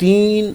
3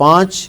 5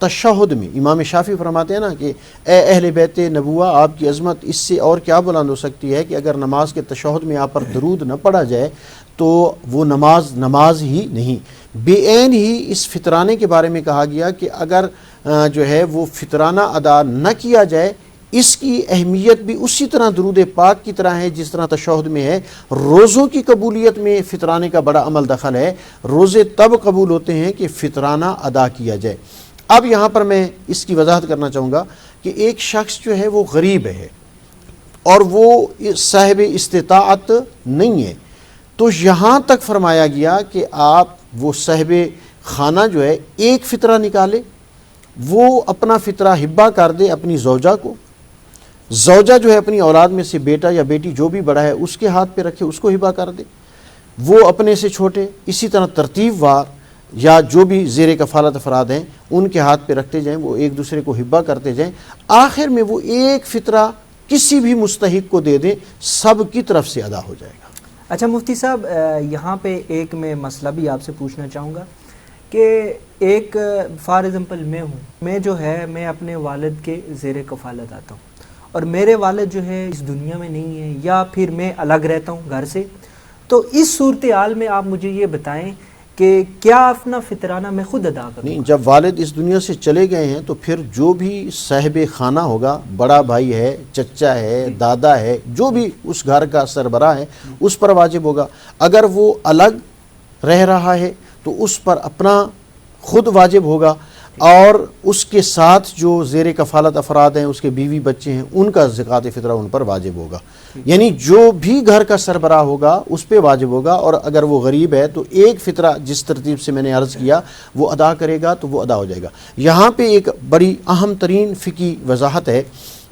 تشہد میں امام شافعی فرماتے ہیں نا کہ اے اہل بیت نبوہ، آپ کی عظمت اس سے اور کیا بلند ہو سکتی ہے کہ اگر نماز کے تشہد میں آپ پر درود نہ پڑھا جائے تو وہ نماز ہی نہیں۔ بے عین ہی اس فطرانے کے بارے میں کہا گیا کہ اگر جو ہے وہ فطرانہ ادا نہ کیا جائے، اس کی اہمیت بھی اسی طرح درود پاک کی طرح ہے جس طرح تشہد میں ہے۔ روزوں کی قبولیت میں فطرانے کا بڑا عمل دخل ہے۔ روزے تب قبول ہوتے ہیں کہ فطرانہ ادا کیا جائے۔ اب یہاں پر میں اس کی وضاحت کرنا چاہوں گا کہ ایک شخص جو ہے وہ غریب ہے اور وہ صاحب استطاعت نہیں ہے، تو یہاں تک فرمایا گیا کہ آپ وہ صاحب خانہ جو ہے ایک فطرہ نکالے، وہ اپنا فطرہ ہبہ کر دے اپنی زوجہ کو، زوجہ جو ہے اپنی اولاد میں سے بیٹا یا بیٹی جو بھی بڑا ہے اس کے ہاتھ پہ رکھے، اس کو ہبہ کر دے، وہ اپنے سے چھوٹے اسی طرح ترتیب وار یا جو بھی زیر کفالت افراد ہیں ان کے ہاتھ پہ رکھتے جائیں، وہ ایک دوسرے کو ہبہ کرتے جائیں، آخر میں وہ ایک فطرہ کسی بھی مستحق کو دے دیں، سب کی طرف سے ادا ہو جائے گا۔ اچھا مفتی صاحب، یہاں پہ ایک میں مسئلہ بھی آپ سے پوچھنا چاہوں گا کہ ایک فار ایگزامپل میں جو ہے میں اپنے والد کے زیر کفالت آتا ہوں اور میرے والد جو ہے اس دنیا میں نہیں ہے یا پھر میں الگ رہتا ہوں گھر سے، تو اس صورتحال میں آپ مجھے یہ بتائیں کہ کیا اپنا فطرانہ میں خود ادا کروں؟ نہیں، جب والد اس دنیا سے چلے گئے ہیں تو پھر جو بھی صاحب خانہ ہوگا، بڑا بھائی ہے، چچا ہے، دادا ہے، جو بھی اس گھر کا سربراہ ہے اس پر واجب ہوگا۔ اگر وہ الگ رہ رہا ہے تو اس پر اپنا خود واجب ہوگا، اور اس کے ساتھ جو زیر کفالت افراد ہیں، اس کے بیوی بچے ہیں، ان کا زکوٰۃ فطرہ ان پر واجب ہوگا۔ یعنی جو بھی گھر کا سربراہ ہوگا اس پہ واجب ہوگا، اور اگر وہ غریب ہے تو ایک فطرہ جس ترتیب سے میں نے عرض کیا وہ ادا کرے گا تو وہ ادا ہو جائے گا۔ یہاں پہ ایک بڑی اہم ترین فقہی وضاحت ہے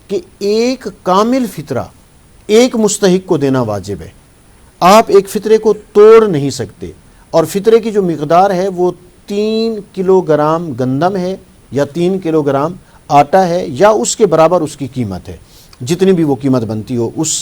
کہ ایک کامل فطرہ ایک مستحق کو دینا واجب ہے۔ آپ ایک فطرے کو توڑ نہیں سکتے، اور فطرے کی جو مقدار ہے وہ 3 کلو گرام گندم ہے یا 3 کلو گرام آٹا ہے یا اس کے برابر اس کی قیمت ہے، جتنی بھی وہ قیمت بنتی ہو اس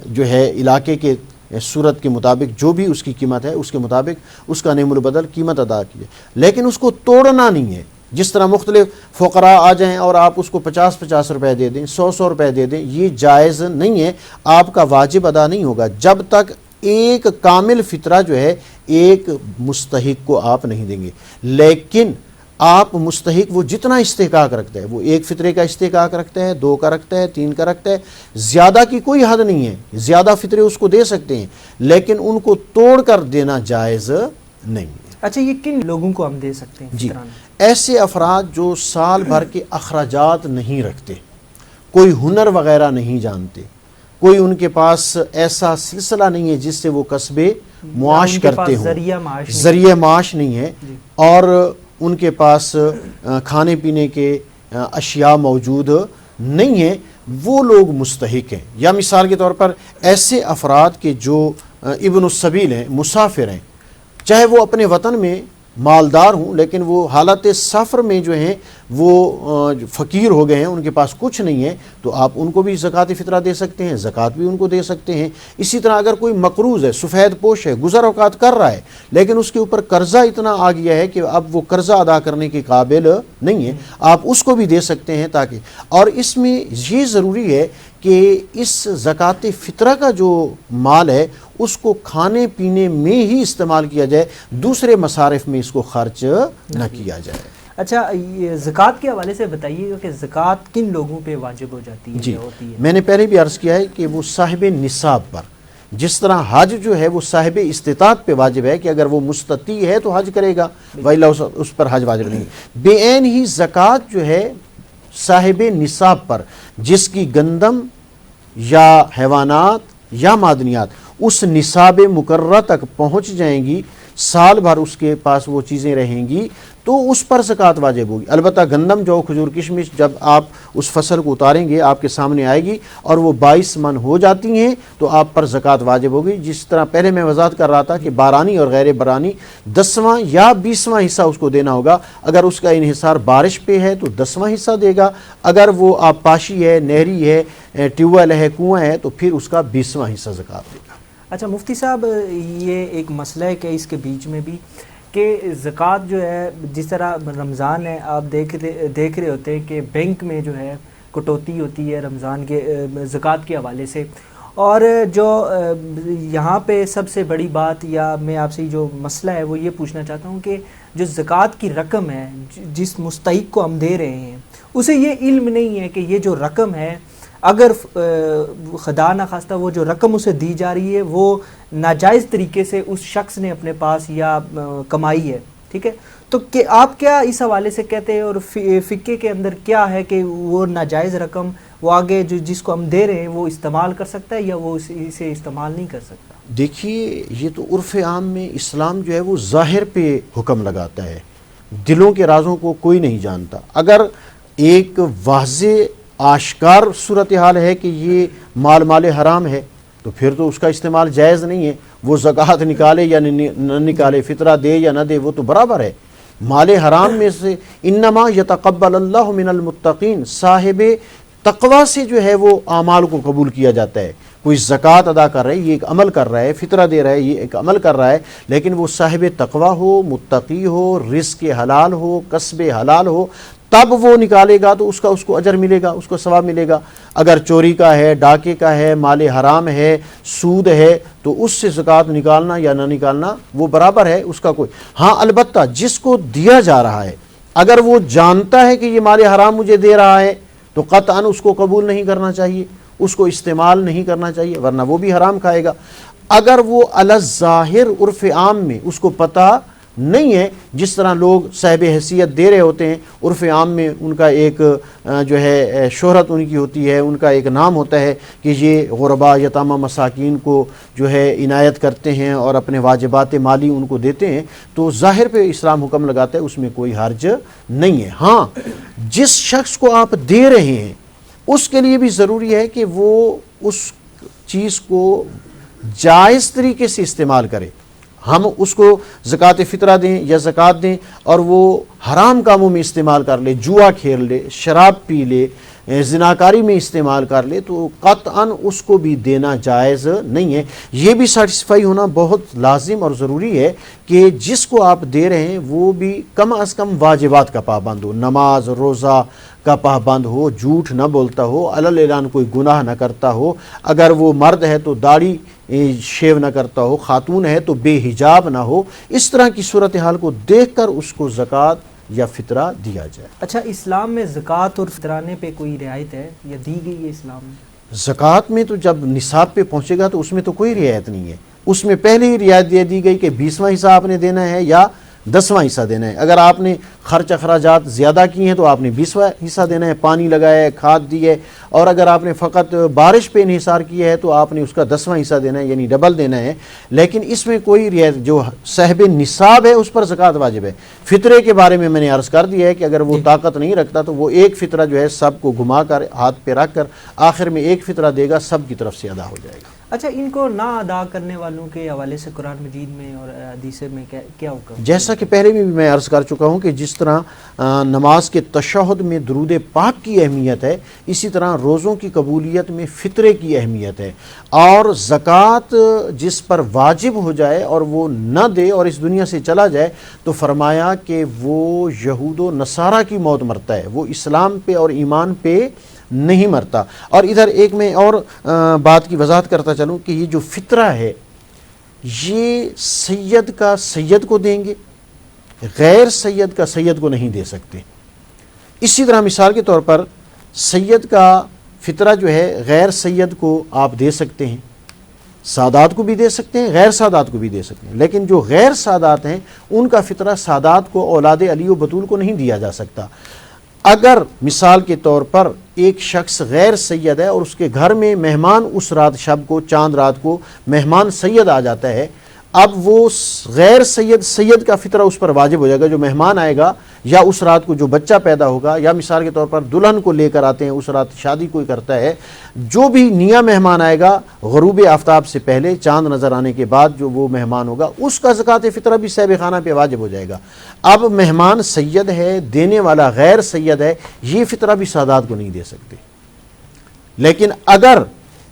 جو ہے علاقے کے صورت کے مطابق جو بھی اس کی قیمت ہے اس کے مطابق اس کا نیم البدل قیمت ادا کیے، لیکن اس کو توڑنا نہیں ہے۔ جس طرح مختلف فقراء آ جائیں اور آپ اس کو 50 روپے دے دیں، 100 روپے دے دیں، یہ جائز نہیں ہے، آپ کا واجب ادا نہیں ہوگا جب تک ایک کامل فطرہ جو ہے ایک مستحق کو آپ نہیں دیں گے۔ لیکن آپ مستحق وہ جتنا استحقاق رکھتا ہے، وہ ایک فطرے کا استحقاق رکھتا ہے، 2 کا رکھتا ہے، 3 کا رکھتا ہے، زیادہ کی کوئی حد نہیں ہے، زیادہ فطرے اس کو دے سکتے ہیں لیکن ان کو توڑ کر دینا جائز نہیں ہے۔ اچھا، یہ کن لوگوں کو ہم دے سکتے ہیں جی، فطرانہ؟ ایسے افراد جو سال بھر کے اخراجات نہیں رکھتے، کوئی ہنر وغیرہ نہیں جانتے، کوئی ان کے پاس ایسا سلسلہ نہیں ہے جس سے وہ کسب معاش کرتے ہوں، ذریعہ معاش نہیں ہے، اور ان کے پاس کھانے پینے کے اشیاء موجود نہیں ہیں، وہ لوگ مستحق ہیں۔ یا مثال کے طور پر ایسے افراد کے جو ابن السبیل ہیں، مسافر ہیں، چاہے وہ اپنے وطن میں مالدار ہوں لیکن وہ حالت سفر میں جو ہیں وہ فقیر ہو گئے ہیں، ان کے پاس کچھ نہیں ہے، تو آپ ان کو بھی زکوٰۃ فطرہ دے سکتے ہیں، زکوٰۃ بھی ان کو دے سکتے ہیں۔ اسی طرح اگر کوئی مقروض ہے، سفید پوش ہے، گزر اوقات کر رہا ہے لیکن اس کے اوپر قرضہ اتنا آ گیا ہے کہ اب وہ قرضہ ادا کرنے کے قابل نہیں ہے، آپ اس کو بھی دے سکتے ہیں۔ تاکہ اور اس میں یہ ضروری ہے کہ اس زکوٰۃ فطرہ کا جو مال ہے اس کو کھانے پینے میں ہی استعمال کیا جائے، دوسرے مصارف میں اس کو خرچ نہ کیا جائے۔ اچھا، یہ زکوٰۃ کے حوالے سے بتائیے گا کہ زکوٰۃ کن لوگوں پہ واجب ہو جاتی ہے؟ جی، ہوتی ہے؟ میں نے پہلے بھی عرض کیا ہے کہ وہ صاحب نصاب پر، جس طرح حج جو ہے وہ صاحب استطاعت پہ واجب ہے کہ اگر وہ مستطیع ہے تو حج کرے گا، وَإِلَّا اس پر حج واجب نہیں۔ بے عین ہی زکوٰۃ جو ہے صاحب نصاب پر، جس کی گندم یا حیوانات یا معدنیات اس نصاب مقررہ تک پہنچ جائیں گی، سال بھر اس کے پاس وہ چیزیں رہیں گی، تو اس پر زکوٰۃ واجب ہوگی۔ البتہ گندم، جو کھجور، کشمش جب آپ اس فصل کو اتاریں گے آپ کے سامنے آئے گی اور وہ 22 من ہو جاتی ہیں تو آپ پر زکوٰۃ واجب ہوگی۔ جس طرح پہلے میں وضاحت کر رہا تھا کہ بارانی اور غیر بارانی 10واں یا 20واں حصہ اس کو دینا ہوگا۔ اگر اس کا انحصار بارش پہ ہے تو 10واں حصہ دے گا، اگر وہ آبپاشی ہے، نہری ہے، ٹیوب ویل ہے، کنواں ہے تو پھر اس کا 20واں حصہ زکوٰۃ دے گا۔ اچھا مفتی صاحب، یہ ایک مسئلہ ہے کہ اس کے بیچ میں بھی کہ زکوٰۃ جو ہے جس طرح رمضان ہے آپ دیکھ رہے ہوتے ہیں کہ بینک میں جو ہے کٹوتی ہوتی ہے رمضان کے زکوٰۃ کے حوالے سے، اور جو یہاں پہ سب سے بڑی بات یا میں آپ سے جو مسئلہ ہے وہ یہ پوچھنا چاہتا ہوں کہ جو زکوٰۃ کی رقم ہے جس مستحق کو ہم دے رہے ہیں اسے یہ علم نہیں ہے کہ یہ جو رقم ہے اگر خدا نخواستہ وہ جو رقم اسے دی جا رہی ہے وہ ناجائز طریقے سے اس شخص نے اپنے پاس یا کمائی ہے، ٹھیک ہے، تو کہ آپ کیا اس حوالے سے کہتے ہیں اور فقہ کے اندر کیا ہے کہ وہ ناجائز رقم وہ آگے جس کو ہم دے رہے ہیں وہ استعمال کر سکتا ہے یا وہ اسے استعمال نہیں کر سکتا؟ دیکھیے یہ تو عرف عام میں اسلام جو ہے وہ ظاہر پہ حکم لگاتا ہے، دلوں کے رازوں کو کوئی نہیں جانتا۔ اگر ایک واضح آشکار صورتحال ہے کہ یہ مال حرام ہے تو پھر تو اس کا استعمال جائز نہیں ہے، وہ زکوٰۃ نکالے یا نہ نکالے، فطرہ دے یا نہ دے، وہ تو برابر ہے۔ مال حرام میں سے انما یتقبل اللہ من المتقین، صاحب تقوی سے جو ہے وہ اعمال کو قبول کیا جاتا ہے۔ کوئی زکوٰۃ ادا کر رہا ہے یہ ایک عمل کر رہا ہے، فطرہ دے رہا ہے یہ ایک عمل کر رہا ہے، لیکن وہ صاحب تقوی ہو، متقی ہو، رزق حلال ہو، کسب حلال ہو، تب وہ نکالے گا تو اس کو اجر ملے گا، اس کو ثواب ملے گا۔ اگر چوری کا ہے، ڈاکے کا ہے، مال حرام ہے، سود ہے، تو اس سے زکوٰۃ نکالنا یا نہ نکالنا وہ برابر ہے، اس کا کوئی۔ ہاں البتہ جس کو دیا جا رہا ہے اگر وہ جانتا ہے کہ یہ مال حرام مجھے دے رہا ہے تو قطعاً اس کو قبول نہیں کرنا چاہیے، اس کو استعمال نہیں کرنا چاہیے، ورنہ وہ بھی حرام کھائے گا۔ اگر وہ علی الظاہر عرف عام میں اس کو پتہ نہیں ہے، جس طرح لوگ صاحب حیثیت دے رہے ہوتے ہیں، عرف عام میں ان کا ایک جو ہے شہرت ان کی ہوتی ہے، ان کا ایک نام ہوتا ہے کہ یہ غربا یتامہ مساکین کو جو ہے عنایت کرتے ہیں اور اپنے واجبات مالی ان کو دیتے ہیں، تو ظاہر پہ اسلام حکم لگاتا ہے، اس میں کوئی حرج نہیں ہے۔ ہاں جس شخص کو آپ دے رہے ہیں اس کے لیے بھی ضروری ہے کہ وہ اس چیز کو جائز طریقے سے استعمال کرے۔ ہم اس کو زکوٰۃ فطرہ دیں یا زکوٰۃ دیں اور وہ حرام کاموں میں استعمال کر لے، جوا کھیل لے، شراب پی لے، زناکاری میں استعمال کر لے، تو قطعاً اس کو بھی دینا جائز نہیں ہے۔ یہ بھی سیٹسفائی ہونا بہت لازم اور ضروری ہے کہ جس کو آپ دے رہے ہیں وہ بھی کم از کم واجبات کا پابند ہو، نماز روزہ کا پابند ہو، جھوٹ نہ بولتا ہو، علل اعلان کوئی گناہ نہ کرتا ہو، اگر وہ مرد ہے تو داڑھی شیو نہ کرتا ہو، خاتون ہے تو بے حجاب نہ ہو، اس طرح کی صورتحال کو دیکھ کر اس کو زکوٰۃ یا فطرہ دیا جائے۔ اچھا، اسلام میں زکوٰۃ اور فطرانے پہ کوئی رعایت ہے یا دی گئی ہے اسلام میں؟ زکوٰۃ میں تو جب نصاب پہ پہنچے گا تو اس میں تو کوئی رعایت نہیں ہے، اس میں پہلے ہی رعایت دے دی گئی کہ 20واں حصہ آپ نے دینا ہے یا 10واں حصہ دینا ہے۔ اگر آپ نے خرچ اخراجات زیادہ کیے ہیں تو آپ نے 20واں حصہ دینا ہے، پانی لگایا ہے، کھاد دی ہے، اور اگر آپ نے فقط بارش پہ انحصار کیا ہے تو آپ نے اس کا 10واں حصہ دینا ہے، یعنی ڈبل دینا ہے۔ لیکن اس میں کوئی رعایت، جو صاحب نصاب ہے اس پر زکوٰۃ واجب ہے۔ فطرے کے بارے میں نے عرض کر دیا ہے کہ اگر وہ طاقت نہیں رکھتا تو وہ ایک فطرہ جو ہے سب کو گھما کر ہاتھ پہ رکھ کر آخر میں ایک فطرہ دے گا، سب کی طرف سے ادا ہو جائے گا۔ اچھا، ان کو نہ ادا کرنے والوں کے حوالے سے قرآن مجید میں اور حدیث میں کیا حکم؟ جیسا کہ پہلے بھی میں عرض کر چکا ہوں کہ جس طرح نماز کے تشہد میں درود پاک کی اہمیت ہے، اسی طرح روزوں کی قبولیت میں فطرے کی اہمیت ہے، اور زکوٰۃ جس پر واجب ہو جائے اور وہ نہ دے اور اس دنیا سے چلا جائے تو فرمایا کہ وہ یہود و نصارہ کی موت مرتا ہے، وہ اسلام پہ اور ایمان پہ نہیں مرتا۔ اور ادھر ایک میں اور بات کی وضاحت کرتا چلوں کہ یہ جو فطرہ ہے یہ سید کا سید کو دیں گے، غیر سید کا سید کو نہیں دے سکتے۔ اسی طرح مثال کے طور پر سید کا فطرہ جو ہے غیر سید کو آپ دے سکتے ہیں، سادات کو بھی دے سکتے ہیں، غیر سادات کو بھی دے سکتے ہیں، لیکن جو غیر سادات ہیں ان کا فطرہ سادات کو، اولاد علی و بطول کو نہیں دیا جا سکتا۔ اگر مثال کے طور پر ایک شخص غیر سید ہے اور اس کے گھر میں مہمان اس رات شب کو، چاند رات کو مہمان سید آ جاتا ہے، اب وہ غیر سید کا فطرہ اس پر واجب ہو جائے گا۔ جو مہمان آئے گا یا اس رات کو جو بچہ پیدا ہوگا، یا مثال کے طور پر دلہن کو لے کر آتے ہیں اس رات شادی کوئی کرتا ہے، جو بھی نیا مہمان آئے گا غروب آفتاب سے پہلے، چاند نظر آنے کے بعد جو وہ مہمان ہوگا اس کا زکوٰۃ فطرہ بھی صاحب خانہ پہ واجب ہو جائے گا۔ اب مہمان سید ہے، دینے والا غیر سید ہے، یہ فطرہ بھی سادات کو نہیں دے سکتے۔ لیکن اگر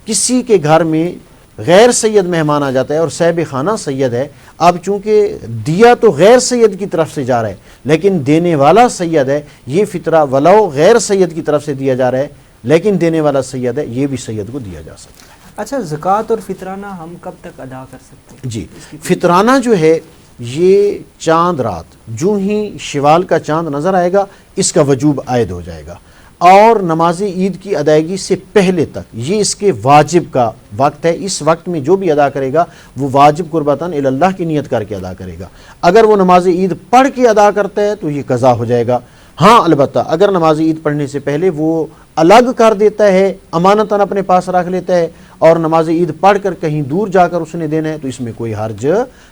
کسی کے گھر میں غیر سید مہمان آ جاتا ہے اور صاحب خانہ سید ہے، اب چونکہ دیا تو غیر سید کی طرف سے جا رہا ہے لیکن دینے والا سید ہے، یہ فطرہ ولو غیر سید کی طرف سے دیا جا رہا ہے لیکن دینے والا سید ہے، یہ بھی سید کو دیا جا سکتا ہے۔ اچھا، زکوٰۃ اور فطرانہ ہم کب تک ادا کر سکتے ہیں؟ جی، فطرانہ جو ہے یہ چاند رات جو ہی شوال کا چاند نظر آئے گا اس کا وجوب عائد ہو جائے گا، اور نماز عید کی ادائیگی سے پہلے تک یہ اس کے واجب کا وقت ہے۔ اس وقت میں جو بھی ادا کرے گا وہ واجب قربتاً اللہ کی نیت کر کے ادا کرے گا۔ اگر وہ نماز عید پڑھ کے ادا کرتا ہے تو یہ قضا ہو جائے گا۔ ہاں البتہ اگر نماز عید پڑھنے سے پہلے وہ الگ کر دیتا ہے، امانتاً اپنے پاس رکھ لیتا ہے اور نماز عید پڑھ کر کہیں دور جا کر اس نے دینا ہے تو اس میں کوئی حرج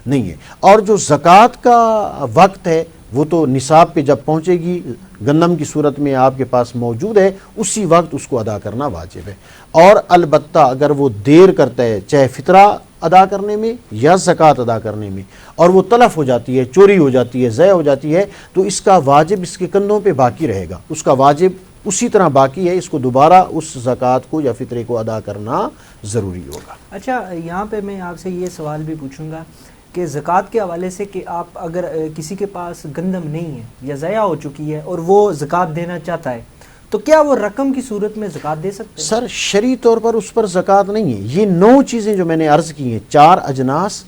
نہیں ہے۔ اور جو زکوٰۃ کا وقت ہے وہ تو نصاب پہ جب پہنچے گی، گندم کی صورت میں آپ کے پاس موجود ہے، اسی وقت اس کو ادا کرنا واجب ہے۔ اور البتہ اگر وہ دیر کرتا ہے چاہے فطرہ ادا کرنے میں یا زکوٰۃ ادا کرنے میں اور وہ تلف ہو جاتی ہے، چوری ہو جاتی ہے، ضائع ہو جاتی ہے تو اس کا واجب اس کے کندھوں پہ باقی رہے گا، اس کا واجب اسی طرح باقی ہے، اس کو دوبارہ اس زکوٰۃ کو یا فطرے کو ادا کرنا ضروری ہوگا۔ اچھا، یہاں پہ میں آپ سے یہ سوال بھی پوچھوں گا کہ زکوٰۃ کے حوالے سے کہ آپ اگر کسی کے پاس گندم نہیں ہے یا ضائع ہو چکی ہے اور وہ زکوٰۃ دینا چاہتا ہے تو کیا وہ رقم کی صورت میں زکوٰۃ دے سکتے ہیں؟ سر شرعی طور پر اس پر زکوٰۃ نہیں ہے۔ یہ 9 چیزیں جو میں نے عرض کی ہیں، 4 اجناس،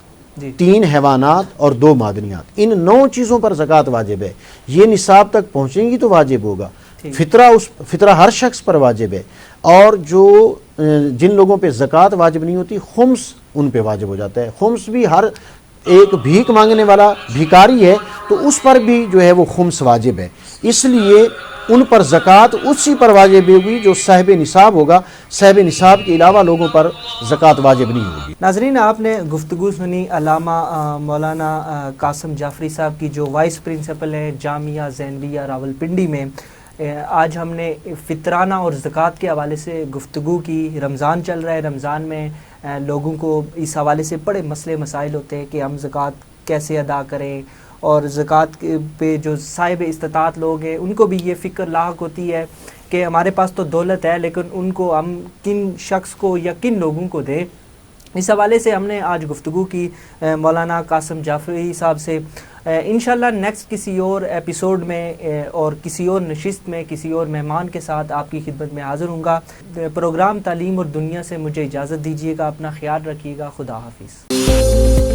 3 حیوانات اور 2 معدنیات، ان 9 چیزوں پر زکوٰۃ واجب ہے۔ یہ نصاب تک پہنچیں گی تو واجب ہوگا۔ فطرہ ہر شخص پر واجب ہے، اور جو جن لوگوں پہ زکوٰۃ واجب نہیں ہوتی، خمس ان پہ واجب ہو جاتا ہے۔ خمس بھی ہر ایک بھیک مانگنے والا بھیکاری ہے تو اس پر بھی جو ہے وہ خمس واجب ہے، اس لیے ان پر زکوٰۃ اسی پر واجب ہوگی جو صاحب نصاب ہوگا، صاحب نصاب کے علاوہ لوگوں پر زکوٰۃ واجب نہیں ہوگی۔ ناظرین، آپ نے گفتگو سنی علامہ مولانا قاسم جعفری صاحب کی، جو وائس پرنسپل ہے جامعہ زینبیہ راولپنڈی میں۔ آج ہم نے فطرانہ اور زکوٰۃ کے حوالے سے گفتگو کی۔ رمضان چل رہا ہے، رمضان میں لوگوں کو اس حوالے سے بڑے مسئلے مسائل ہوتے ہیں کہ ہم زکوٰۃ کیسے ادا کریں، اور زکوٰۃ پہ جو صاحب استطاعت لوگ ہیں ان کو بھی یہ فکر لاحق ہوتی ہے کہ ہمارے پاس تو دولت ہے لیکن ان کو ہم کن شخص کو یا کن لوگوں کو دیں۔ اس حوالے سے ہم نے آج گفتگو کی مولانا قاسم جعفری صاحب سے۔ انشاءاللہ نیکسٹ کسی اور ایپیسوڈ میں اور کسی اور نشست میں کسی اور مہمان کے ساتھ آپ کی خدمت میں حاضر ہوں گا۔ پروگرام تعلیم اور دنیا سے مجھے اجازت دیجیے گا، اپنا خیال رکھیے گا، خدا حافظ۔